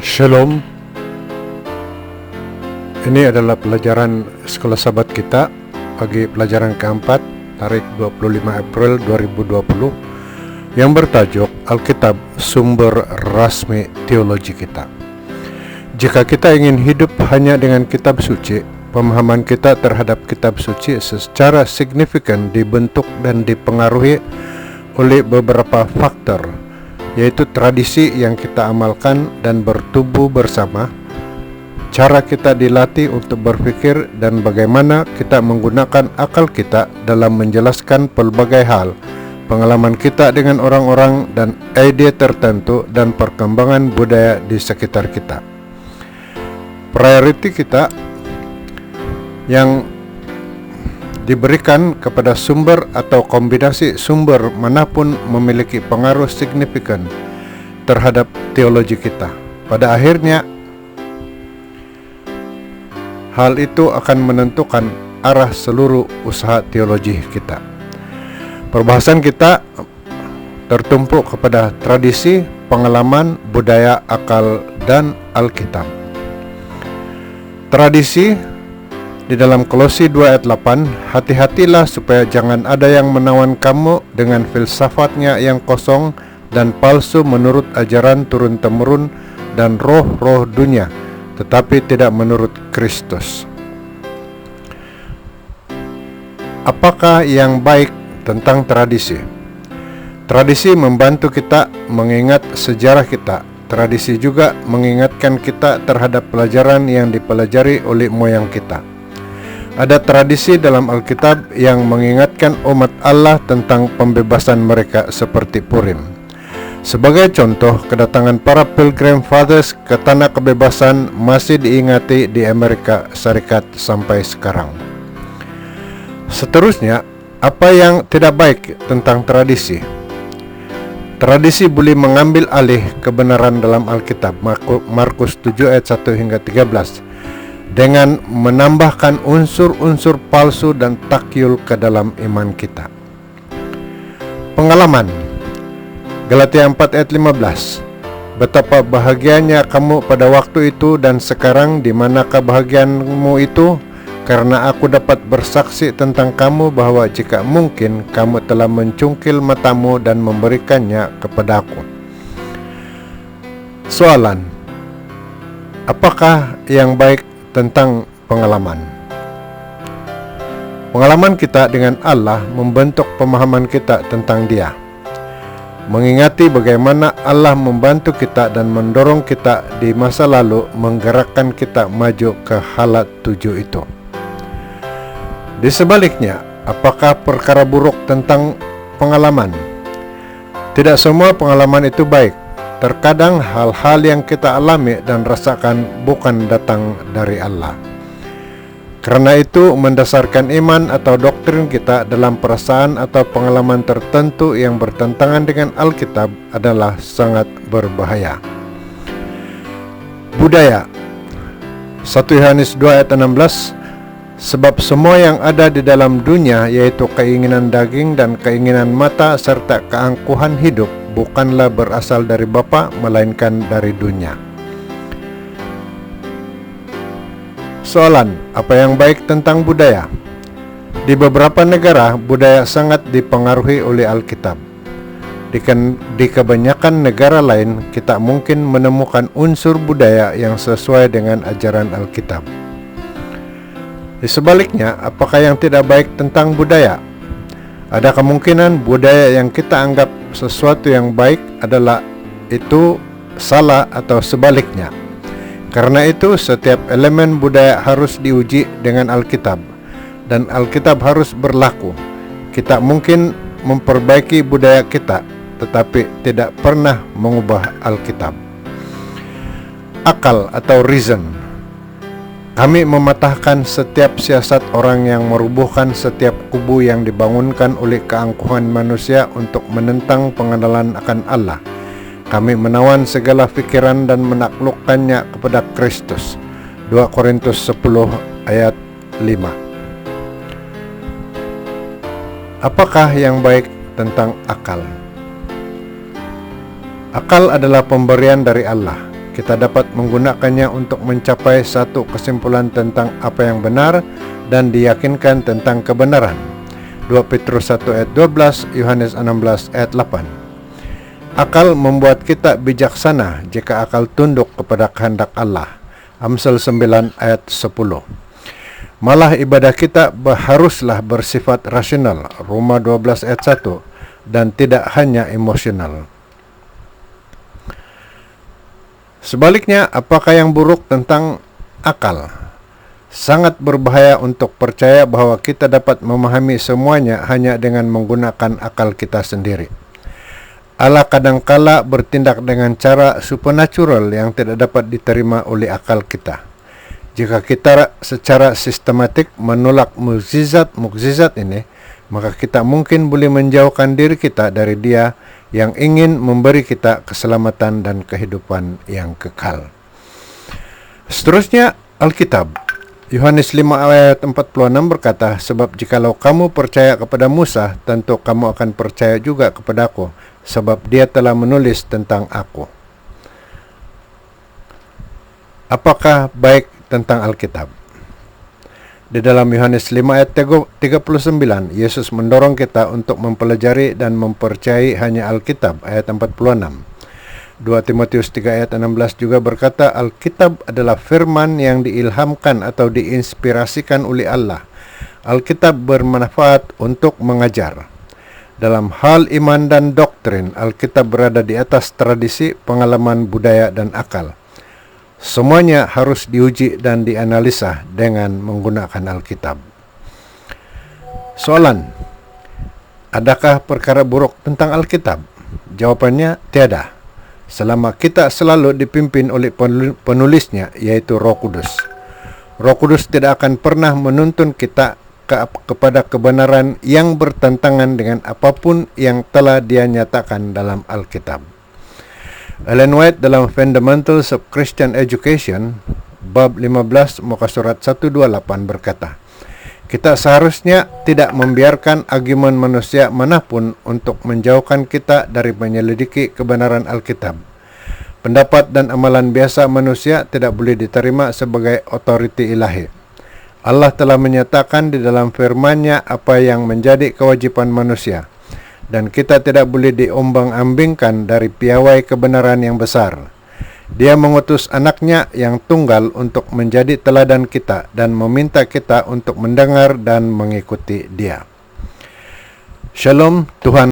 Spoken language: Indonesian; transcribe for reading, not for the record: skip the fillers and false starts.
Shalom. Ini adalah pelajaran sekolah sahabat kita bagi pelajaran keempat tarik 25 April 2020 yang bertajuk Alkitab Sumber Rasmi Teologi Kita. Jika kita ingin hidup hanya dengan kitab suci, pemahaman kita terhadap kitab suci secara signifikan dibentuk dan dipengaruhi oleh beberapa faktor, yaitu tradisi yang kita amalkan dan bertumbuh bersama, cara kita dilatih untuk berpikir, dan bagaimana kita menggunakan akal kita dalam menjelaskan pelbagai hal, pengalaman kita dengan orang-orang dan ide tertentu, dan perkembangan budaya di sekitar kita. Priority kita yang diberikan kepada sumber atau kombinasi sumber manapun memiliki pengaruh signifikan terhadap teologi kita. Pada akhirnya, hal itu akan menentukan arah seluruh usaha teologi kita. Perbahasan kita tertumpu kepada tradisi, pengalaman, budaya, akal, dan Alkitab. Tradisi di dalam Kolose 2 ayat 8, hati-hatilah supaya jangan ada yang menawan kamu dengan filsafatnya yang kosong dan palsu menurut ajaran turun-temurun dan roh-roh dunia, tetapi tidak menurut Kristus. Apakah yang baik tentang tradisi? Tradisi membantu kita mengingat sejarah kita. Tradisi juga mengingatkan kita terhadap pelajaran yang dipelajari oleh moyang kita. Ada tradisi dalam Alkitab yang mengingatkan umat Allah tentang pembebasan mereka seperti Purim. Sebagai contoh, kedatangan para Pilgrim Fathers ke tanah kebebasan masih diingati di Amerika Serikat sampai sekarang. Seterusnya, apa yang tidak baik tentang tradisi? Tradisi boleh mengambil alih kebenaran dalam Alkitab, Markus 7 ayat 1 hingga 13. dengan menambahkan unsur-unsur palsu dan takyul ke dalam iman kita. Pengalaman Galatia 4 ayat 15. Betapa bahagianya kamu pada waktu itu dan sekarang, di manakah kebahagiaanmu itu? Karena aku dapat bersaksi tentang kamu bahwa jika mungkin kamu telah mencungkil matamu dan memberikannya kepadaku. Soalan: apakah yang baik tentang pengalaman? Pengalaman kita dengan Allah membentuk pemahaman kita tentang Dia. Mengingati bagaimana Allah membantu kita dan mendorong kita di masa lalu menggerakkan kita maju ke hala tuju itu. Di sebaliknya, apakah perkara buruk tentang pengalaman? Tidak semua pengalaman itu baik. Terkadang hal-hal yang kita alami dan rasakan bukan datang dari Allah. Karena itu, mendasarkan iman atau doktrin kita dalam perasaan atau pengalaman tertentu yang bertentangan dengan Alkitab adalah sangat berbahaya. Budaya 1 Yohanes 2 ayat 16. Sebab semua yang ada di dalam dunia, yaitu keinginan daging dan keinginan mata serta keangkuhan hidup, bukanlah berasal dari Bapa, melainkan dari dunia. Soalan: apa yang baik tentang budaya? Di beberapa negara, budaya sangat dipengaruhi oleh Alkitab. Di kebanyakan negara lain, kita mungkin menemukan unsur budaya yang sesuai dengan ajaran Alkitab. Di sebaliknya, apakah yang tidak baik tentang budaya? Ada kemungkinan budaya yang kita anggap sesuatu yang baik adalah itu salah atau sebaliknya. Karena itu, setiap elemen budaya harus diuji dengan Alkitab, dan Alkitab harus berlaku. Kita mungkin memperbaiki budaya kita, tetapi tidak pernah mengubah Alkitab. Akal atau reason. Kami mematahkan setiap siasat orang yang merubuhkan setiap kubu yang dibangunkan oleh keangkuhan manusia untuk menentang pengenalan akan Allah. Kami menawan segala pikiran dan menaklukkannya kepada Kristus. 2 Korintus 10 ayat 5. Apakah yang baik tentang akal? Akal adalah pemberian dari Allah. Kita dapat menggunakannya untuk mencapai satu kesimpulan tentang apa yang benar dan diyakinkan tentang kebenaran. 2 Petrus 1 ayat 12, Yohanes 16 ayat 8. Akal membuat kita bijaksana jika akal tunduk kepada kehendak Allah. Amsal 9 ayat 10. Malah ibadah kita haruslah bersifat rasional. Roma 12 ayat 1, dan tidak hanya emosional. Sebaliknya, apakah yang buruk tentang akal? Sangat berbahaya untuk percaya bahwa kita dapat memahami semuanya hanya dengan menggunakan akal kita sendiri. Allah kadangkala bertindak dengan cara supernatural yang tidak dapat diterima oleh akal kita. Jika kita secara sistematik menolak mukjizat ini, maka kita mungkin boleh menjauhkan diri kita dari Dia yang ingin memberi kita keselamatan dan kehidupan yang kekal. Seterusnya, Alkitab. Yohanes 5 ayat 46 berkata, sebab jikalau kamu percaya kepada Musa, tentu kamu akan percaya juga kepadaku, sebab dia telah menulis tentang aku. Apakah baik tentang Alkitab? Di dalam Yohanes 5 ayat 39, Yesus mendorong kita untuk mempelajari dan mempercayai hanya Alkitab, ayat 46. 2 Timotius 3 ayat 16 juga berkata, Alkitab adalah firman yang diilhamkan atau diinspirasikan oleh Allah. Alkitab bermanfaat untuk mengajar. Dalam hal iman dan doktrin, Alkitab berada di atas tradisi, pengalaman, budaya, dan akal. Semuanya harus diuji dan dianalisa dengan menggunakan Alkitab. Soalan, adakah perkara buruk tentang Alkitab? Jawabannya tiada, selama kita selalu dipimpin oleh penulisnya, yaitu Roh Kudus. Roh Kudus tidak akan pernah menuntun kita kepada kebenaran yang bertentangan dengan apapun yang telah Dia nyatakan dalam Alkitab. Ellen White dalam Fundamentals of Christian Education, bab 15, muka surat 128 berkata, kita seharusnya tidak membiarkan argumen manusia manapun untuk menjauhkan kita dari menyelidiki kebenaran Alkitab. Pendapat dan amalan biasa manusia tidak boleh diterima sebagai otoriti ilahi. Allah telah menyatakan di dalam firman-Nya apa yang menjadi kewajiban manusia, dan kita tidak boleh diombang-ambingkan dari piawai kebenaran yang besar. Dia mengutus anaknya yang tunggal untuk menjadi teladan kita dan meminta kita untuk mendengar dan mengikuti Dia. Shalom, Tuhan